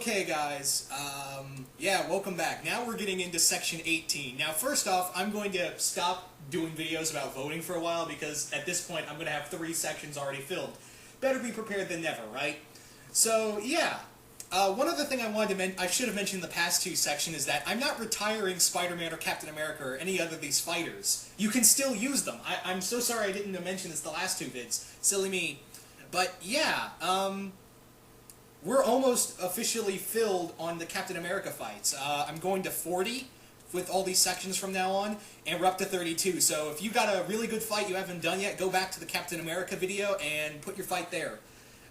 Okay, guys, yeah, welcome back. Now we're getting into Section 18. Now, first off, I'm going to stop doing videos about voting for a while, because at this point I'm going to have 3 sections already filled. Better be prepared than never, right? So, yeah. One other thing I wanted to I should have mentioned in the past 2 sections is that I'm not retiring Spider-Man or Captain America or any other of these fighters. You can still use them. I'm so sorry I didn't mention this the last 2 vids. Silly me. But, yeah, we're almost officially filled on the Captain America fights. I'm going to 40 with all these sections from now on, and we're up to 32. So if you got a really good fight you haven't done yet, go back to the Captain America video and put your fight there.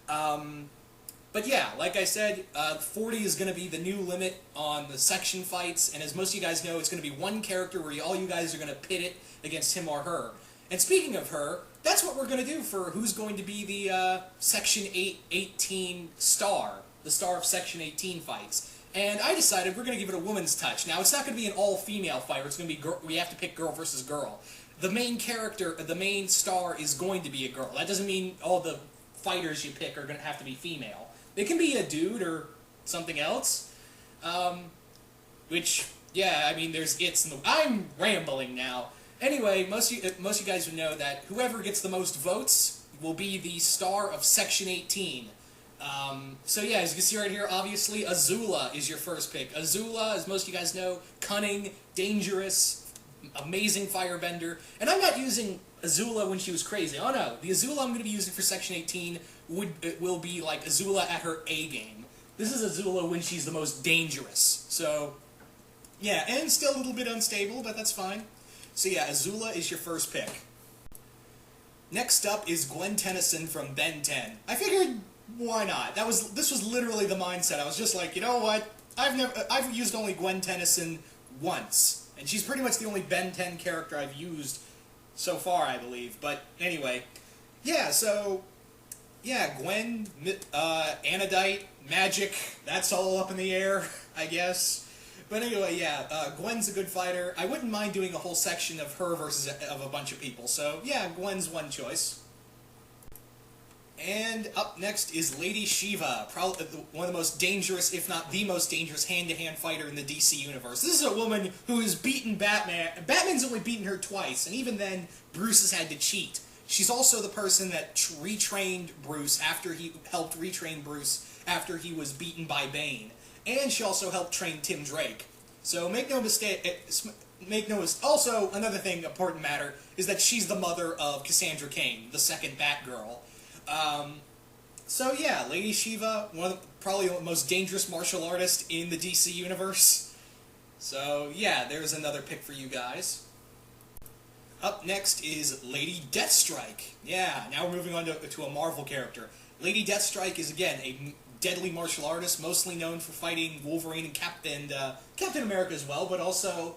But yeah, like I said, 40 is going to be the new limit on the section fights, and as most of you guys know, it's going to be one character where all you guys are going to pit it against him or her. And speaking of her, that's what we're going to do for who's going to be the Section 18 star, the star of Section 18 fights. And I decided we're going to give it a woman's touch. Now, it's not going to be an all-female fight, it's going to be we have to pick girl versus girl. The main character, the main star, is going to be a girl. That doesn't mean all the fighters you pick are going to have to be female. They can be a dude or something else. Which, yeah, I mean, there's it's in the... I'm rambling now. Anyway, most of you guys would know that whoever gets the most votes will be the star of Section 18. So yeah, as you can see right here, obviously, Azula is your first pick. Azula, as most of you guys know, cunning, dangerous, amazing firebender. And I'm not using Azula when she was crazy. Oh no, the Azula I'm going to be using for Section 18 will be like Azula at her A game. This is Azula when she's the most dangerous. So, yeah, and still a little bit unstable, but that's fine. So yeah, Azula is your first pick. Next up is Gwen Tennyson from Ben 10. I figured, why not? This was literally the mindset. I was just like, you know what? I've used only Gwen Tennyson once, and she's pretty much the only Ben 10 character I've used so far, I believe. But anyway, yeah. So yeah, Gwen, Anodite, magic. That's all up in the air, I guess. But anyway, yeah, Gwen's a good fighter. I wouldn't mind doing a whole section of her versus a bunch of people. So, yeah, Gwen's one choice. And up next is Lady Shiva, probably one of the most dangerous, if not the most dangerous, hand-to-hand fighter in the DC universe. This is a woman who has beaten Batman. Batman's only beaten her twice, and even then, Bruce has had to cheat. She's also the person that retrained Bruce after he helped retrain Bruce after he was beaten by Bane. And she also helped train Tim Drake. So make no mistake. Also, another thing, important matter, is that she's the mother of Cassandra Cain, the second Batgirl. So yeah, Lady Shiva, probably the most dangerous martial artist in the DC universe. So yeah, there's another pick for you guys. Up next is Lady Deathstrike. Yeah, now we're moving on to a Marvel character. Lady Deathstrike is, again, a deadly martial artist, mostly known for fighting Wolverine and Captain America as well, but also,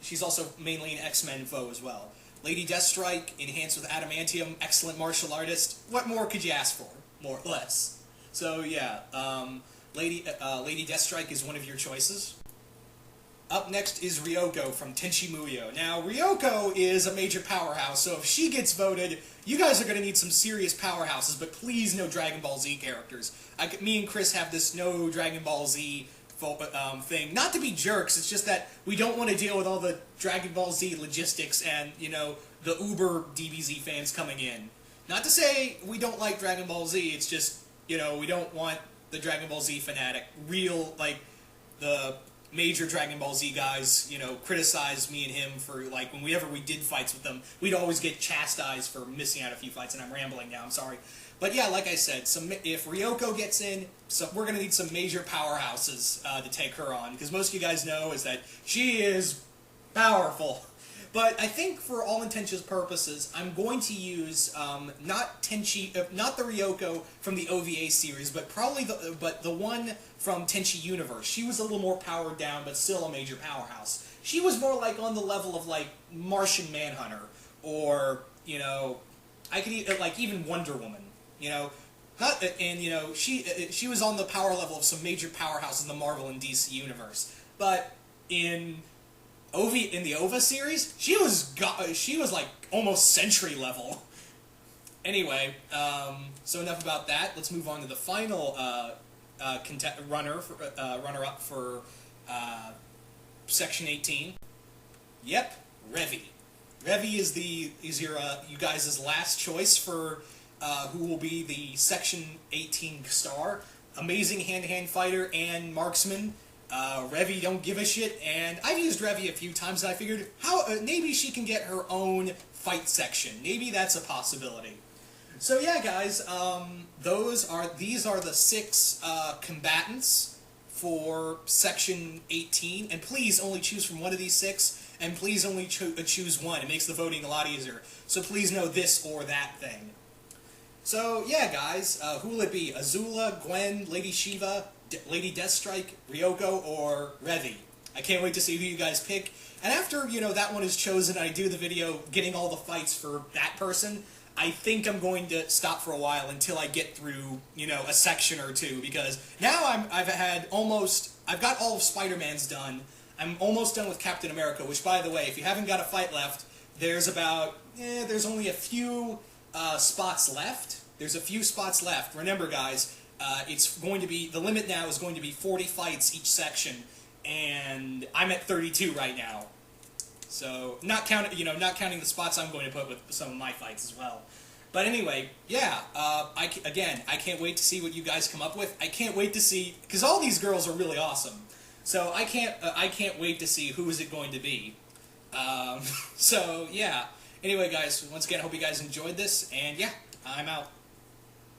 she's also mainly an X-Men foe as well. Lady Deathstrike, enhanced with adamantium, excellent martial artist. What more could you ask for? More or less. So yeah, Lady Deathstrike is one of your choices. Up next is Ryoko from Tenchi Muyo. Now, Ryoko is a major powerhouse, so if she gets voted, you guys are going to need some serious powerhouses, but please no Dragon Ball Z characters. Me and Chris have this no Dragon Ball Z thing. Not to be jerks, it's just that we don't want to deal with all the Dragon Ball Z logistics and, you know, the uber DBZ fans coming in. Not to say we don't like Dragon Ball Z, it's just, you know, we don't want the Dragon Ball Z fanatic, like, the major Dragon Ball Z guys, you know, criticize me and him for, like, whenever we did fights with them, we'd always get chastised for missing out a few fights, and I'm rambling now, I'm sorry. But yeah, like I said, if Ryoko gets in, we're going to need some major powerhouses to take her on, because most of you guys know is that she is powerful. But I think for all intents and purposes, I'm going to use not the Ryoko from the OVA series, but probably the one from Tenchi Universe. She was a little more powered down, but still a major powerhouse. She was more like on the level of like Martian Manhunter, or you know, I could like even Wonder Woman. You know, she was on the power level of some major powerhouses in the Marvel and DC universe, but in the OVA series, she was like almost Sentry level. Anyway, so enough about that. Let's move on to the final runner-up for Section 18. Yep, Revi. Revi is your you guys' last choice for who will be the Section 18 star. Amazing hand-to-hand fighter and marksman. Revi don't give a shit, and I've used Revi a few times, and I figured maybe she can get her own fight section. Maybe that's a possibility. So yeah, guys, these are the 6 combatants for Section 18, and please only choose from one of these 6, and please only choose one. It makes the voting a lot easier. So please know this or that thing. So yeah, guys, who will it be? Azula, Gwen, Lady Shiva, Lady Deathstrike, Ryoko, or Revi? I can't wait to see who you guys pick. And after, that one is chosen, I do the video getting all the fights for that person, I think I'm going to stop for a while until I get through, a section or two, because now I've got all of Spider-Man's done. I'm almost done with Captain America, which, by the way, if you haven't got a fight left, there's there's only a few spots left. There's a few spots left. Remember, guys, it's going to be, the limit now is going to be 40 fights each section, and I'm at 32 right now. So, not counting the spots I'm going to put with some of my fights as well. But anyway, yeah, I can't wait to see what you guys come up with. I can't wait to see, because all these girls are really awesome. So I can't wait to see who is it going to be. So yeah. Anyway, guys, once again, I hope you guys enjoyed this, and yeah, I'm out.